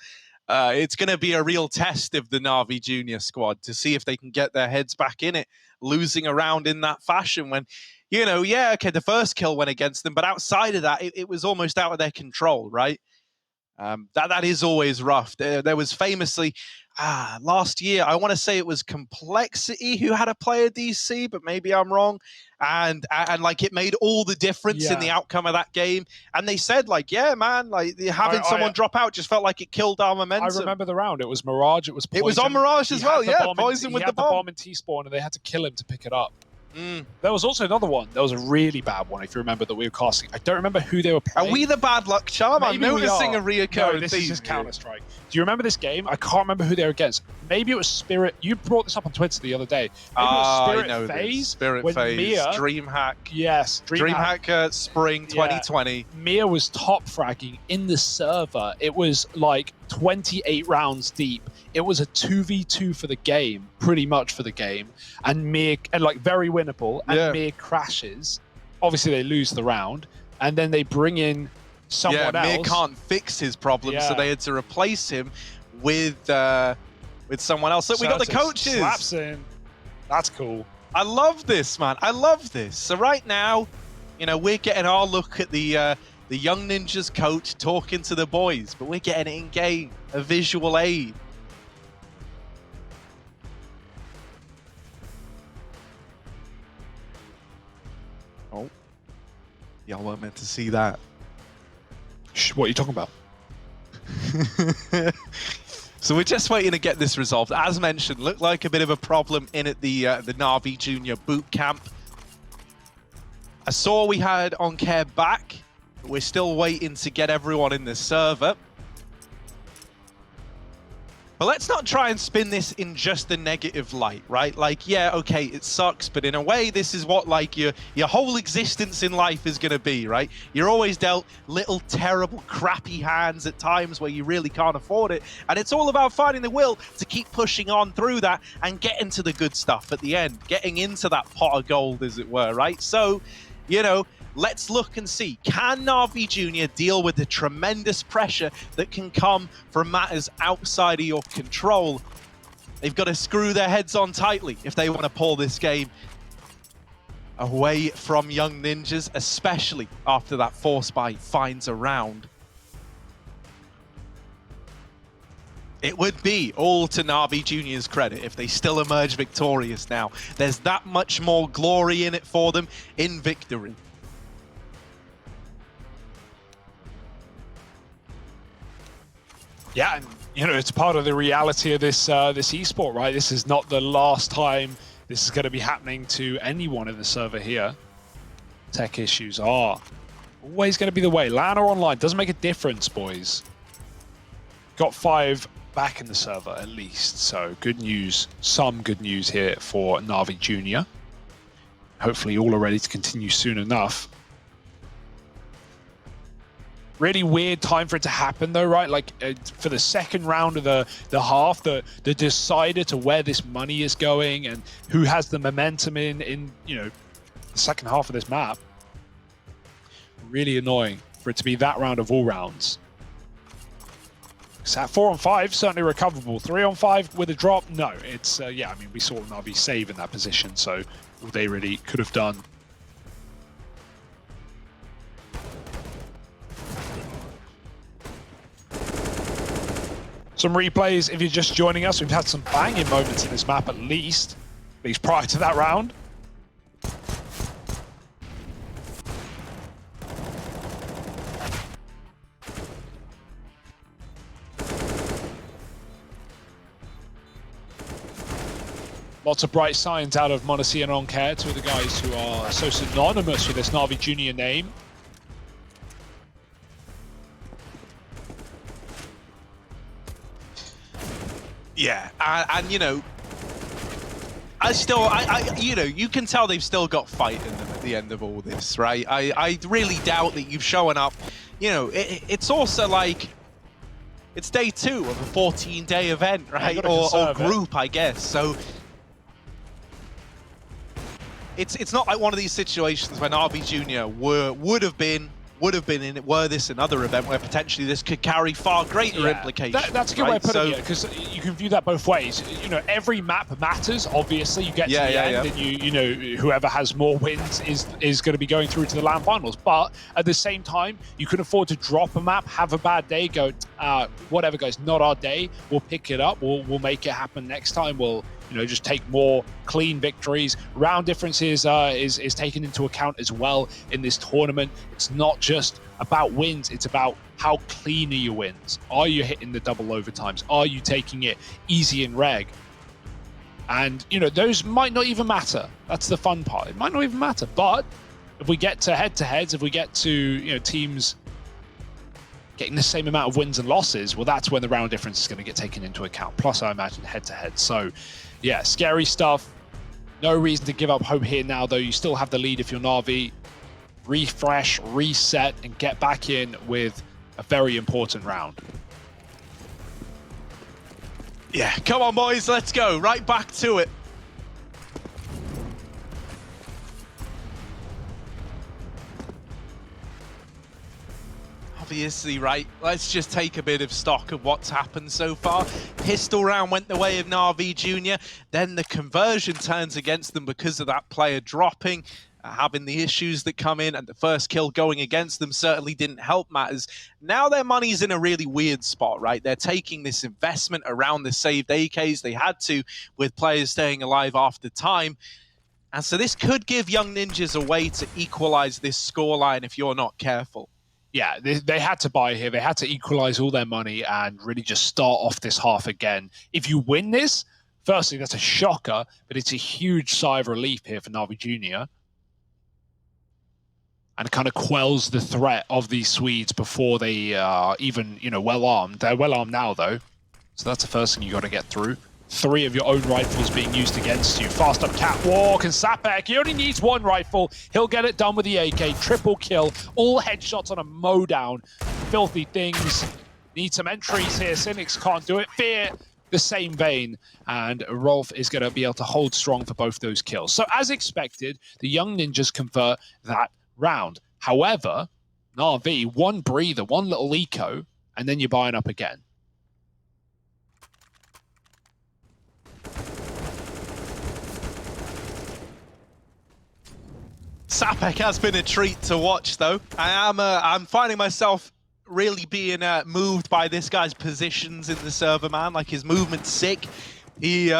It's going to be a real test of the NaVi Junior squad to see if they can get their heads back in it, losing a round in that fashion when, the first kill went against them, but outside of that, it was almost out of their control, right? That is always rough. There was famously last year, I want to say it was Complexity who had a player DC, but maybe I'm wrong. And like it made all the difference in the outcome of that game. And they said like, yeah, man, like having someone drop out just felt like it killed our momentum. I remember the round. It was Mirage. It was Poison. It was on Mirage as well. Yeah, Poison with the bomb in T-spawn, and they had to kill him to pick it up. There was also another one. There was a really bad one, if you remember, that we were casting. I don't remember who they were playing. Are we the bad luck charm? Maybe I'm noticing a reoccurring No, this is just Counter-Strike. Do you remember this game? I can't remember who they were against. Maybe it was Spirit. You brought this up on Twitter the other day. Maybe it was Spirit FaZe. Spirit FaZe. DreamHack. Yes, DreamHack Spring 2020. Mia was top fragging in the server. It was like 28 rounds deep. It was a 2v2 for the game, pretty much for the game, and like very winnable. And Mia crashes. Obviously, they lose the round, and then they bring in someone else. Mia can't fix his problem, so they had to replace him with someone else. Look, we got the coaches. Slaps in. That's cool. I love this, man. I love this. So right now, you know, we're getting our look at the Young Ninjas coach talking to the boys, but we're getting it in game, a visual aid. Oh, y'all weren't meant to see that. Shh, what are you talking about? So we're just waiting to get this resolved. As mentioned, looked like a bit of a problem in at the NaVi Junior boot camp. I saw we had OnCare back, but we're still waiting to get everyone in the server. But let's not try and spin this in just the negative light, right? Like, yeah, okay, it sucks, but in a way, this is what like your whole existence in life is gonna be, right? You're always dealt little, terrible, crappy hands at times where you really can't afford it. And it's all about finding the will to keep pushing on through that and getting to the good stuff at the end, getting into that pot of gold, as it were, right? So, you know, let's look and see, can NaVi Junior deal with the tremendous pressure that can come from matters outside of your control? They've got to screw their heads on tightly if they want to pull this game away from Young Ninjas, especially after that force buy finds a round. It would be all to NaVi Junior's credit if they still emerge victorious now. There's that much more glory in it for them in victory. Yeah, and you know, it's part of the reality of this this esport, right? This is not the last time this is going to be happening to anyone in the server here. Tech issues are always going to be the way. LAN or online, doesn't make a difference, boys. Got 5 back in the server at least, so good news. Some good news here for NaVi Junior. Hopefully all are ready to continue soon enough. Really weird time for it to happen though, right? Like for the second round of the half, the decider to where this money is going and who has the momentum in you know, the second half of this map. Really annoying for it to be that round of all rounds. So at 4 on 5, certainly recoverable. 3 on 5 with a drop, no. It's yeah, I mean, we saw NaVi save in that position, so all they really could have done. Some replays, if you're just joining us, we've had some banging moments in this map at least prior to that round. Lots of bright signs out of m0NESY and OnCare, two of the guys who are so synonymous with this NaVi Junior name. Yeah, and you know, you know, you can tell they've still got fight in them at the end of all this, right? I really doubt that you've shown up. You know, it's also like, it's day 2 of a 14-day event, right? Or group, I guess. So it's not like one of these situations where NaVi Junior would have been would have been in were this another event where potentially this could carry far greater implications. That's a good way of putting it, because you can view that both ways. You know, every map matters. Obviously, you get to the end, and you know whoever has more wins is going to be going through to the LAN finals. But at the same time, you can afford to drop a map, have a bad day, go whatever, guys, not our day. We'll pick it up. We'll make it happen next time. We'll just take more clean victories. Round differences is taken into account as well in this tournament. It's not just about wins, it's about how clean are your wins. Are you hitting the double overtimes? Are you taking it easy in reg? And, those might not even matter. That's the fun part. It might not even matter. But if we get to head-to-heads, if we get to, teams getting the same amount of wins and losses, well, that's when the round difference is going to get taken into account. Plus, I imagine head-to-head. So, yeah, scary stuff. No reason to give up hope here now, though. You still have the lead if you're NaVi. Refresh, reset, and get back in with a very important round. Yeah, come on, boys, let's go. Right back to it. Obviously, right, let's just take a bit of stock of what's happened so far. Pistol round went the way of NaVi Jr. Then the conversion turns against them because of that player dropping, having the issues that come in, and the first kill going against them certainly didn't help matters. Now their money's in a really weird spot, right? They're taking this investment around the saved AKs. They had to, with players staying alive after time. And so this could give Young Ninjas a way to equalize this scoreline if you're not careful. Yeah, they had to buy here. They had to equalize all their money and really just start off this half again. If you win this, firstly, that's a shocker, but it's a huge sigh of relief here for NaVi Jr. And it kind of quells the threat of these Swedes before they are even, well-armed. They're well-armed now, though. So that's the first thing you got to get through. 3 of your own rifles being used against you. Fast up catwalk, and Sapek, he only needs 1 rifle. He'll get it done with the AK. Triple kill. All headshots on a mowdown. Filthy things. Need some entries here. Cynics can't do it. Fear, the same vein. And Rolf is going to be able to hold strong for both those kills. So as expected, the Young Ninjas convert that round. However, NaVi, 1 breather, 1 little eco, and then you're buying up again. Sapek has been a treat to watch, though. I'm finding myself really being moved by this guy's positions in the server, man. Like, his movement's sick. He's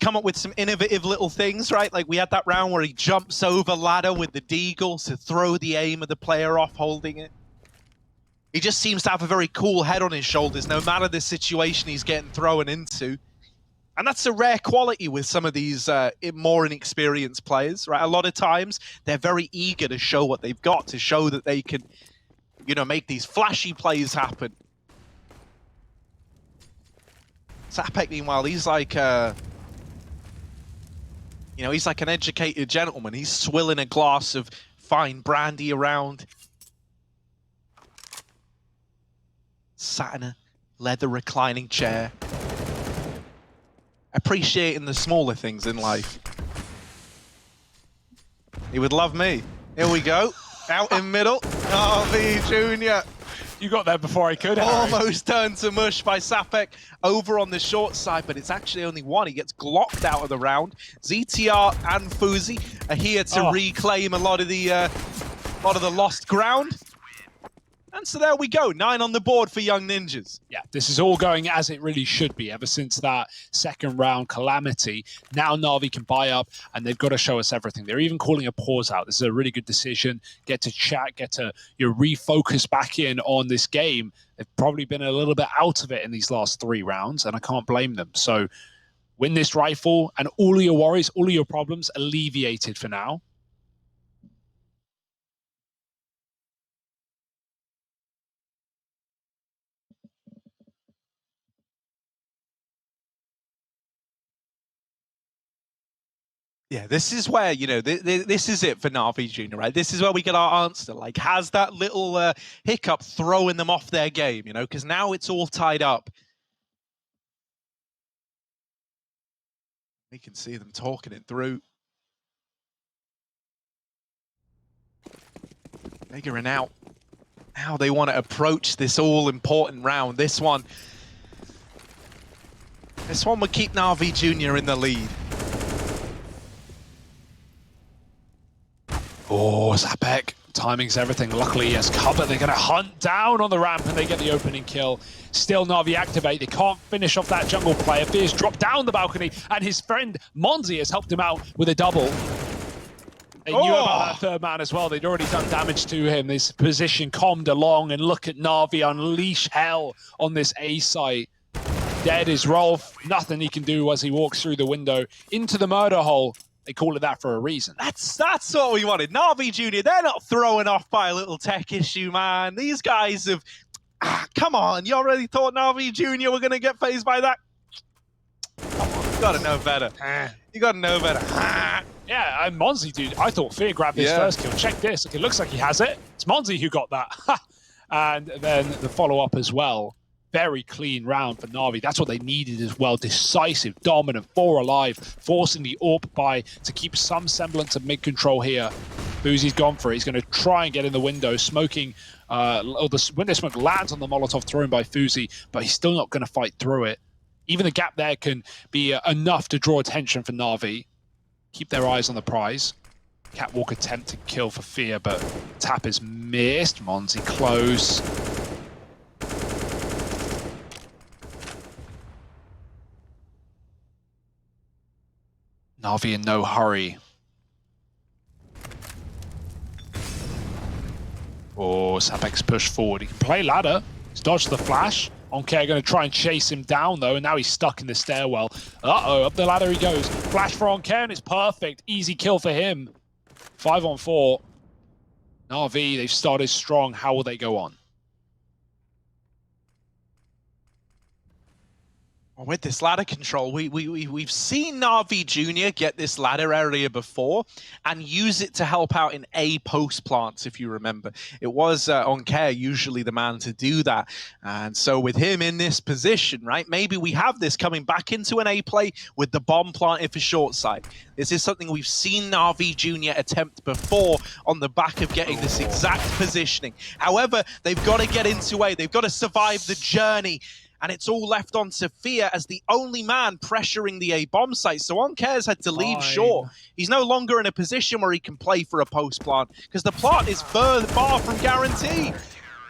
come up with some innovative little things, right? Like, we had that round where he jumps over ladder with the deagle to throw the aim of the player off holding it. He just seems to have a very cool head on his shoulders, no matter the situation he's getting thrown into. And that's a rare quality with some of these more inexperienced players, right? A lot of times, they're very eager to show what they've got, to show that they can, make these flashy plays happen. Sapek, meanwhile, he's like, he's like an educated gentleman. He's swilling a glass of fine brandy around. Sat in a leather reclining chair. Appreciating the smaller things in life. He would love me. Here we go. Out in middle. NaVi Jr. You got there before I could, Almost turned to mush by Sapek over on the short side, but it's actually only 1. He gets glocked out of the round. ZTR and Fuzi are here to reclaim a lot of the lost ground. And so there we go, 9 on the board for Young Ninjas. Yeah, this is all going as it really should be ever since that second round calamity. Now NaVi can buy up, and they've got to show us everything. They're even calling a pause out. This is a really good decision. Get to chat, get to refocus back in on this game. They've probably been a little bit out of it in these last 3 rounds, and I can't blame them. So win this rifle, and all of your worries, all of your problems alleviated for now. Yeah, this is where, this is it for NaVi Jr., right? This is where we get our answer. Like, has that little hiccup throwing them off their game, because now it's all tied up. We can see them talking it through. figuring out how they want to approach this all-important round. This one would keep NaVi Jr. in the lead. Oh, Zapek. Timing's everything. Luckily, he has cover. They're going to hunt down on the ramp and they get the opening kill. Still NaVi activate. They can't finish off that jungle player. Fears dropped down the balcony and his friend Monzi has helped him out with a double. They knew about that third man as well. They'd already done damage to him. This position calmed along and look at NaVi unleash hell on this A site. Dead is Rolf. Nothing he can do as he walks through the window into the murder hole. They call it that for a reason. That's what we wanted. NaVi Jr., they're not thrown off by a little tech issue, man. These guys have... come on, you already thought NaVi Jr. were going to get phased by that? Come on, you got to know better. You got to know better. Yeah, and Monzi, dude, I thought Fear grabbed his first kill. Check this. Look, it looks like he has it. It's Monzi who got that. And then the follow-up as well. Very clean round for NaVi. That's what they needed as well. Decisive, dominant, 4 alive, forcing the AWP by to keep some semblance of mid-control here. Boozy's gone for it. He's going to try and get in the window, smoking. The window smoke lands on the Molotov thrown by Fuzi, but he's still not going to fight through it. Even the gap there can be enough to draw attention for NaVi. Keep their eyes on the prize. Catwalk attempt to kill for Fear, but tap is missed. Monzi close. NaVi in no hurry. Oh, Zapek's pushed forward. He can play ladder. He's dodged the flash. Onkay going to try and chase him down, though, and now he's stuck in the stairwell. Uh-oh, up the ladder he goes. Flash for Onkay, and it's perfect. Easy kill for him. 5 on 4. NaVi, they've started strong. How will they go on? With this ladder control, we've seen NaVi Jr. get this ladder area before and use it to help out in A post plants, if you remember. It was Onkay usually the man to do that. And so with him in this position, right, maybe we have this coming back into an A play with the bomb plant if a short side. This is something we've seen NaVi Jr. attempt before on the back of getting this exact positioning. However, they've got to get into A. They've got to survive the journey. And it's all left on Fear as the only man pressuring the A bomb site. So Onkay's had to leave short. He's no longer in a position where he can play for a post plant because the plant is far from guaranteed.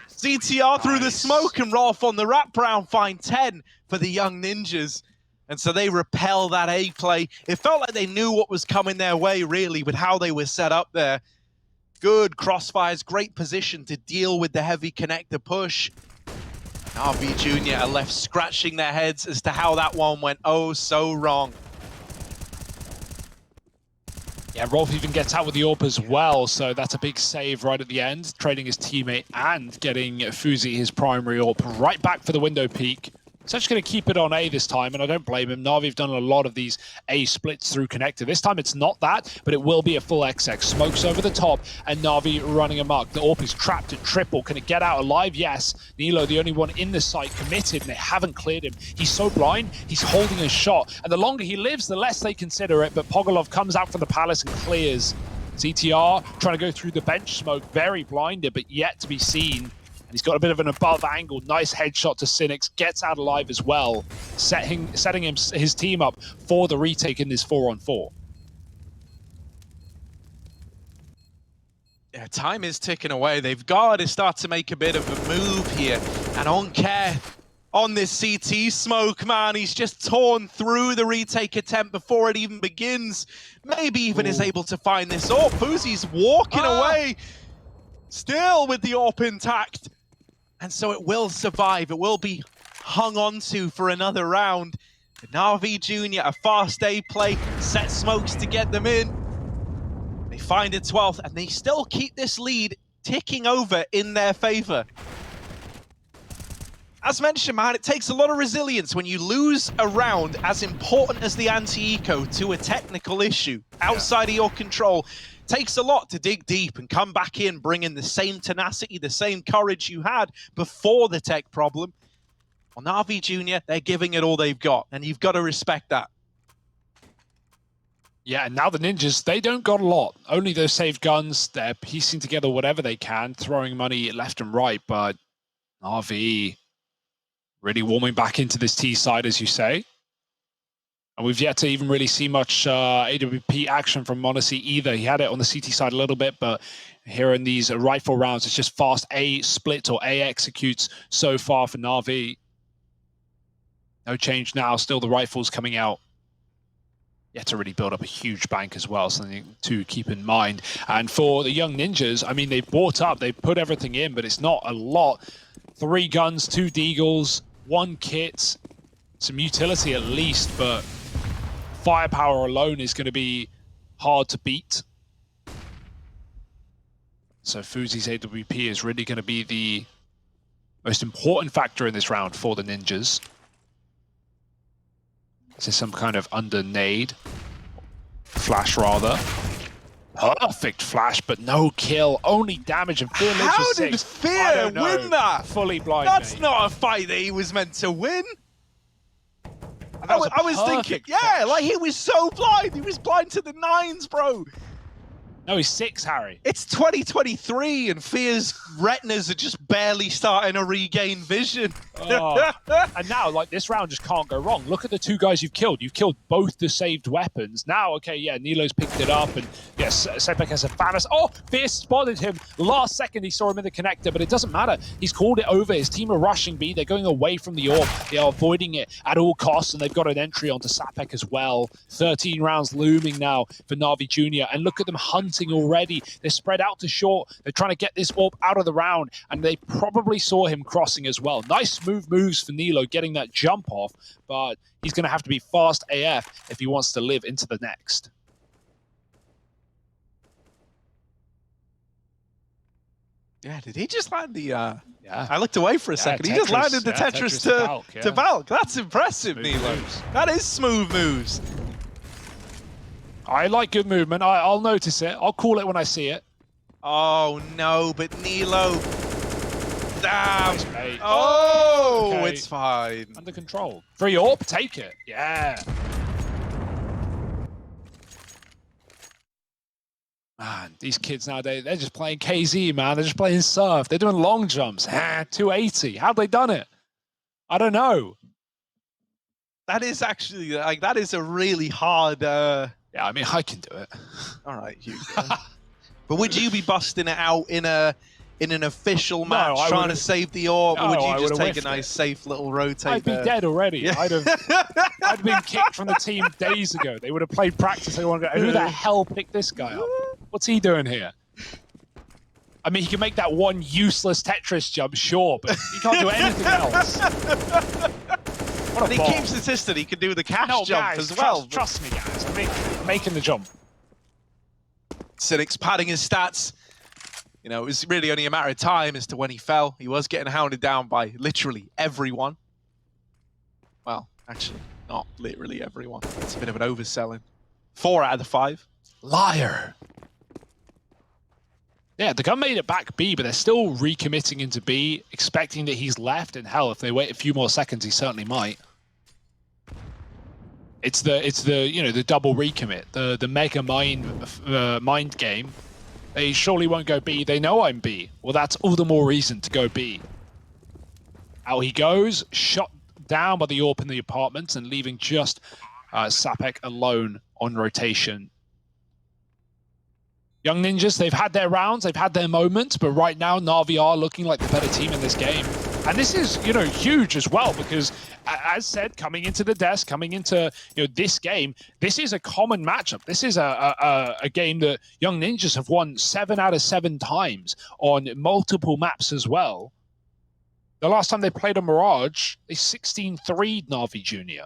ZTR through the smoke and Rolf on the wraparound find 10 for the young ninjas. And so they repel that A play. It felt like they knew what was coming their way, really, with how they were set up there. Good crossfires, great position to deal with the heavy connector push. NaVi Jr. are left scratching their heads as to how that one went oh so wrong. Yeah, Rolf even gets out with the AWP as well, so that's a big save right at the end, trading his teammate and getting Fuzi his primary AWP right back for the window peek. He's actually going to keep it on A this time, and I don't blame him. NaVi have done a lot of these A splits through connector. This time it's not that, but it will be a full XX. Smokes over the top, and NaVi running amok. The AWP is trapped at triple. Can it get out alive? Yes. Nilo, the only one in the site, committed, and they haven't cleared him. He's so blind, he's holding a shot. And the longer he lives, the less they consider it, but Pogolov comes out from the palace and clears. ZTR trying to go through the bench smoke, very blinded, but yet to be seen. And he's got a bit of an above angle. Nice headshot to Cynics. Gets out alive as well. Setting his team up for the retake in this 4-on-4. Yeah, time is ticking away. They've got to start to make a bit of a move here. And Onkay on this CT smoke, man. He's just torn through the retake attempt before it even begins. Maybe even is able to find this AWP. Fuzi's walking away. Still with the AWP intact. And so it will survive. It will be hung on to for another round. But NaVi Jr., a fast A play, set smokes to get them in. They find a 12th, and they still keep this lead ticking over in their favor. As mentioned, man, it takes a lot of resilience when you lose a round as important as the anti-eco to a technical issue outside of your control. Takes a lot to dig deep and come back in, bring in the same tenacity, the same courage you had before the tech problem. Well, NaVi Jr., they're giving it all they've got, and you've got to respect that. Yeah, and now the Ninjas, they don't got a lot. Only those saved guns. They're piecing together whatever they can, throwing money left and right, but NaVi really warming back into this T side, as you say. And we've yet to even really see much AWP action from monacy either. He had it on the CT side a little bit, but here in these rifle rounds, it's just fast A split or A executes so far for NaVi. No change now, still the rifles coming out. Yet to really build up a huge bank as well, something to keep in mind. And for the young Ninjas, I mean, they've bought up, they've put everything in, but it's not a lot. 3 guns, 2 deagles, 1 kit, some utility at least, but firepower alone is going to be hard to beat. So Fuzi's AWP is really going to be the most important factor in this round for the Ninjas. This is some kind of under nade. Flash, rather. Perfect flash, but no kill. Only damage, and Fear lives How with did 6. Fear win that? Fully blind. That's mate. not a fight that he was meant to win. And that was I was thinking, perfect yeah, flash. like he was so blind. He was blind to the 9s, bro. No, he's 6, Harry. It's 2023 and Fear's retinas are just barely starting to regain vision. Oh. And now, like, this round just can't go wrong. Look at the 2 guys you've killed. You've killed both the saved weapons. Now, okay, yeah, Nilo's picked it up, and yes, Sepek has a Thanos. Oh, Fear spotted him. Last second, he saw him in the connector, but it doesn't matter. He's called it over. His team are rushing B. They're going away from the orb. They are avoiding it at all costs, and they've got an entry onto Sapek as well. 13 rounds looming now for NaVi Jr., and look at them hunting already. They're spread out to short. They're trying to get this orb out of the round, and they probably saw him crossing as well. Nice smooth moves for Nilo getting that jump off, but he's going to have to be fast AF if he wants to live into the next. Yeah, did he just land the... Yeah. I looked away for a second. He just landed the Tetris to Valk. That's impressive, Smooth Nilo. moves. That is smooth moves. I like good movement. I'll notice it. I'll call it when I see it. Oh, no, but Nilo... Damn. Nice, mate. Oh, Okay. it's fine. Under control. Free orb, take it. Yeah. Man, these kids nowadays, they're just playing KZ, man. They're just playing surf. They're doing long jumps. 280. How'd they done it? I don't know. That is actually, like, that is a really hard... Yeah, I mean, I can do it. All right, Hugo. But would you be busting it out in an official match, I trying to would've- save the orb, or No, would I you just would've take a whiffed nice, it. safe little rotate I'd be there? dead already. Yeah. I'd been kicked from the team days ago. They would have played practice. They would have gone, who the hell picked this guy up? What's he doing here? I mean, he can make that one useless Tetris jump, sure, but he can't do anything else. What a And he ball. keeps insisting he can do the cash No, jump guys, as well. Trust me, guys. I'm making the jump. Cynic's padding his stats. You know, it was really only a matter of time as to when he fell. He was getting hounded down by literally everyone. Well, actually, not literally everyone. It's a bit of an overselling. 4 out of the 5. Liar. Yeah, the gun made it back B, but they're still recommitting into B, expecting that he's left. And hell, if they wait a few more seconds, he certainly might. It's the you know, the double recommit, the mega mind game. They surely won't go B. They know I'm B. Well, that's all the more reason to go B. Out he goes, shot down by the AWP in the apartments and leaving just Sapek alone on rotation. Young Ninjas, they've had their rounds, they've had their moments, but right now NaVi are looking like the better team in this game. And this is, you know, huge as well because, as said, coming into the desk, coming into, you know, this game, this is a common matchup. This is a game that Young Ninjas have won 7 out of 7 times on multiple maps as well. The last time they played a Mirage, they 16-3'd NaVi Jr.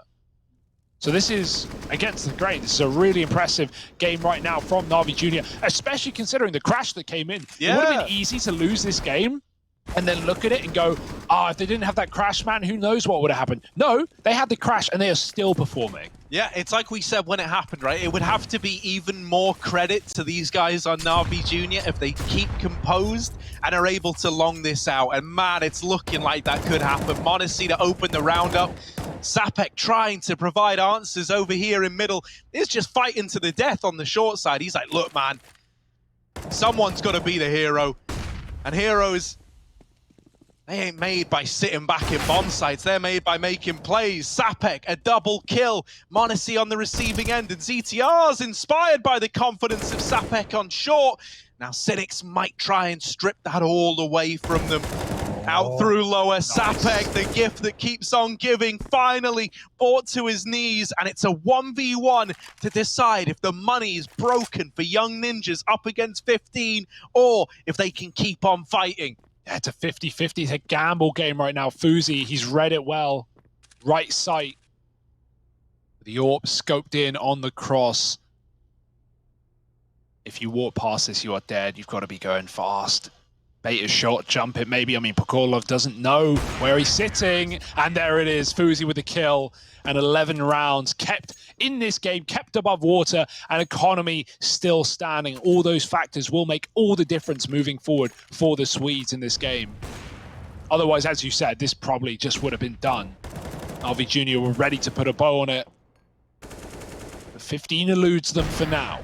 So this is against the grain. This is a really impressive game right now from NaVi Jr., especially considering the crash that came in. Yeah. It would have been easy to lose this game and then look at it and go, if they didn't have that crash, man, who knows what would have happened. No, they had the crash and they are still performing. Yeah, it's like we said when it happened, right? It would have to be even more credit to these guys on NaVi Jr. if they keep composed and are able to long this out. And man, it's looking like that could happen. monacy to open the round up. Sapek trying to provide answers over here in middle. Is just fighting to the death on the short side. He's like, look, man, someone's got to be the hero. And heroes, they ain't made by sitting back in bomb sites. They're made by making plays. Sapek, a double kill. monacy on the receiving end. And ZTR's inspired by the confidence of Sapek on short. Now Cynics might try and strip that all away from them. Out through lower, nice. Sapek, the gift that keeps on giving, finally brought to his knees, and it's a 1v1 to decide if the money is broken for Young Ninjas up against 15, or if they can keep on fighting. Yeah, it's a 50-50. It's a gamble game right now. Fuzi, he's read it well. Right sight. The AWP scoped in on the cross. If you walk past this, you are dead. You've got to be going fast. Beta shot, jump it maybe. I mean, Pokolov doesn't know where he's sitting. And there it is, Fuzi with the kill. And 11 rounds kept in this game, kept above water, and economy still standing. All those factors will make all the difference moving forward for the Swedes in this game. Otherwise, as you said, this probably just would have been done. NaVi Jr. were ready to put a bow on it. But 15 eludes them for now.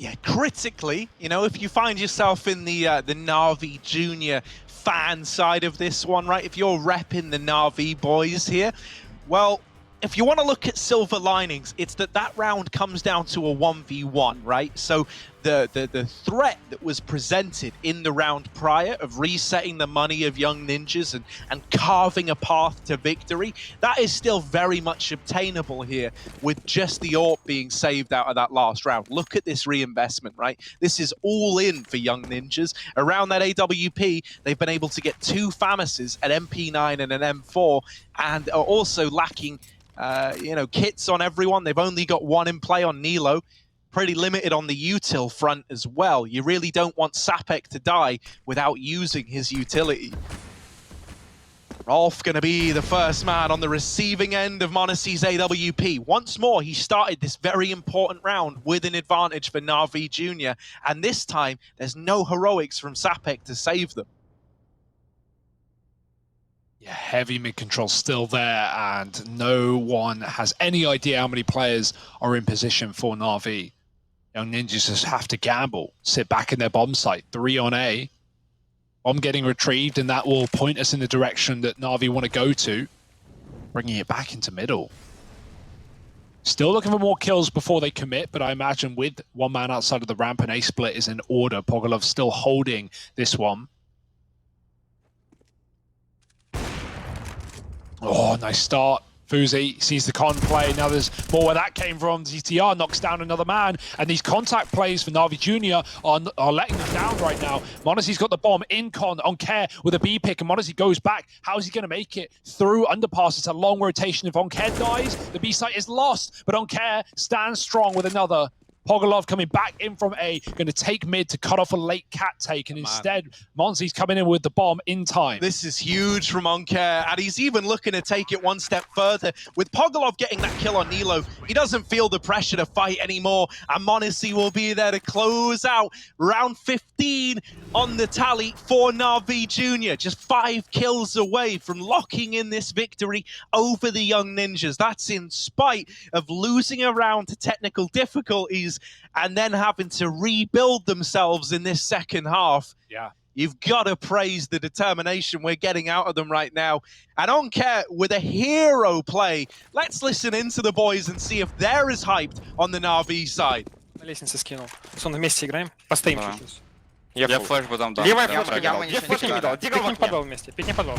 Yeah, critically, you know, if you find yourself in the NaVi Junior fan side of this one, right? If you're repping the NaVi boys here, well, if you want to look at silver linings, it's that round comes down to a 1v1, right? So the threat that was presented in the round prior of resetting the money of Young Ninjas and carving a path to victory, that is still very much obtainable here with just the AWP being saved out of that last round. Look at this reinvestment, right? This is all in for Young Ninjas. Around that AWP, they've been able to get 2 FAMASes, an MP9 and an M4, and are also lacking you know, kits on everyone. They've only got 1 in play on Nilo. Pretty limited on the util front as well. You really don't want Sapek to die without using his utility. Rolf gonna be the first man on the receiving end of monacy's AWP. Once more, he started this very important round with an advantage for NaVi Jr. And this time, there's no heroics from Sapek to save them. Yeah, heavy mid-control still there, and no one has any idea how many players are in position for NaVi. Young Ninjas just have to gamble, sit back in their bomb site, 3 on A. Bomb getting retrieved, and that will point us in the direction that NaVi want to go to, bringing it back into middle. Still looking for more kills before they commit, but I imagine with 1 man outside of the ramp, an A split is in order. Pogolov's still holding this one. Oh, nice start. Fuzi sees the con play. Now there's more where that came from. ZTR knocks down another man. And these contact plays for NaVi Jr. are letting them down right now. monacy's got the bomb in con on Care with a B pick. And monacy goes back. How is he going to make it through underpass? It's a long rotation. If on Care dies, the B site is lost. But on Care stands strong with another. Pogolov coming back in from A, going to take mid to cut off a late cat take, and instead, monacy's coming in with the bomb in time. This is huge from Onkare, and he's even looking to take it 1 step further. With Pogolov getting that kill on Nilo, he doesn't feel the pressure to fight anymore, and monacy will be there to close out round 15 on the tally for NaVi Jr. Just 5 kills away from locking in this victory over the Young Ninjas. That's in spite of losing a round to technical difficulties and then having to rebuild themselves in this second half. Yeah. You've got to praise the determination we're getting out of them right now. And Onkare with a hero play. Let's listen into the boys and see if they're as hyped on the NaVi side. На лестнице скинул. Сон вместе играем. Постоим чуть-чуть. Я флеш потом дам. Левая флешка, я флешки не дал. Пикни подвал вместе. Пикни подвал.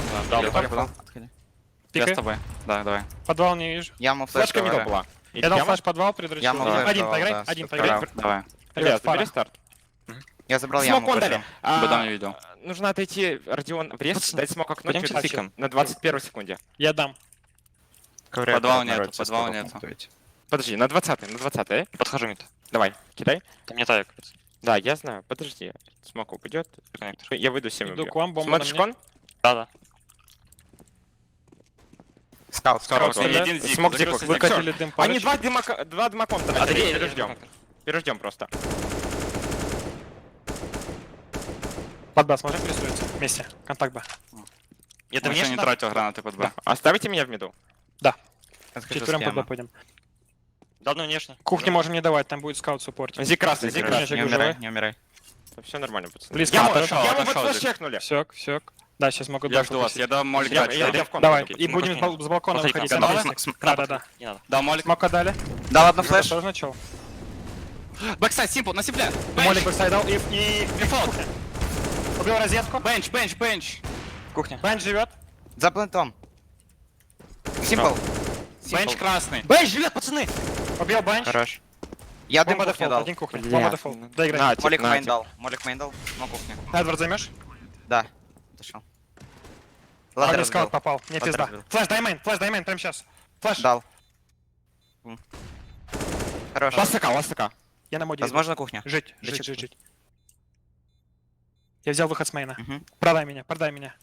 Я с тобой. Да, давай. Подвал не вижу. Яму флеш Флешка мидл была. Я дал флеш подвал, предупрежу. Один поиграй, один поиграй. Давай. Ребят, забери старт. Я забрал яму. Смок дали. Бадам не видел. Нужно отойти, Родион, в рез, дать смок окно на 21 секунде. Я дам. Подвала нету, подвала нету. Подожди, на 20-й. Подхожу мид. Давай, кидай. Ты мне так. Да, я знаю, подожди. Смок упадет. Я выйду 7 убью. Смотришь кон? Да. Скаут. Один зиг. Смог дикок. Выкатили дым по Они два дымаком тратили. Переждем. Переждем просто. Под Б сможем перестроиться? Вместе. Контакт Б. Я еще не тратил гранаты под Б. Да. Оставите меня в миду. Четвером под Б пойдем. Да, ну, внешне. Кухни можем не давать, там будет скаут суппортить. Зиг красный, зиг красный. Не умирай, не умирай. Все нормально, пацаны. Близко. Яму Отошел, вот отошел, флеш Зиг. чекнули. Все. Да, сейчас могут Я Б жду вас, фокусить. я дам молик Я дать. иду в комнату. Давай, Окей. и будем с балкона Посмотри, выходить. как Готовы? Давай. Да. Не надо. Дам молик. Смока дали. Дал одну флеш. Осторожно, чел. Бэксайд, симпл, на симпле. Молик бэксайд дал и Дефолт. убил розетку. Бенч. Кухня. Бенч живет. За плентом. Симпл. Бенч красный. Бенч живет, пацаны! Убил бенч. Хорош. Я дым Бомба кухне дефолт, дал. один кухня. Бля. Бомба дефолт. Доиграй. На, тип, Молик на, мейн тип. дал. Молик мейн дал. На кухне. Эдвард займешь? Да. Дошел. А Ладно, мне скаут разбил. попал. Мне Ладно, пизда. разбил. Флэш, дай мейн, прямо сейчас. Флэш. Дал. Хорош. Ластака. Я на моде. Возможно, кухня. Жить. Я взял выход с мейна. Мгм. Продай меня.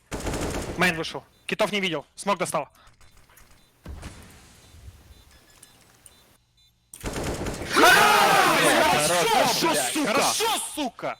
Мейн вышел. Китов не видел. Смог достал. Хорошо, сука!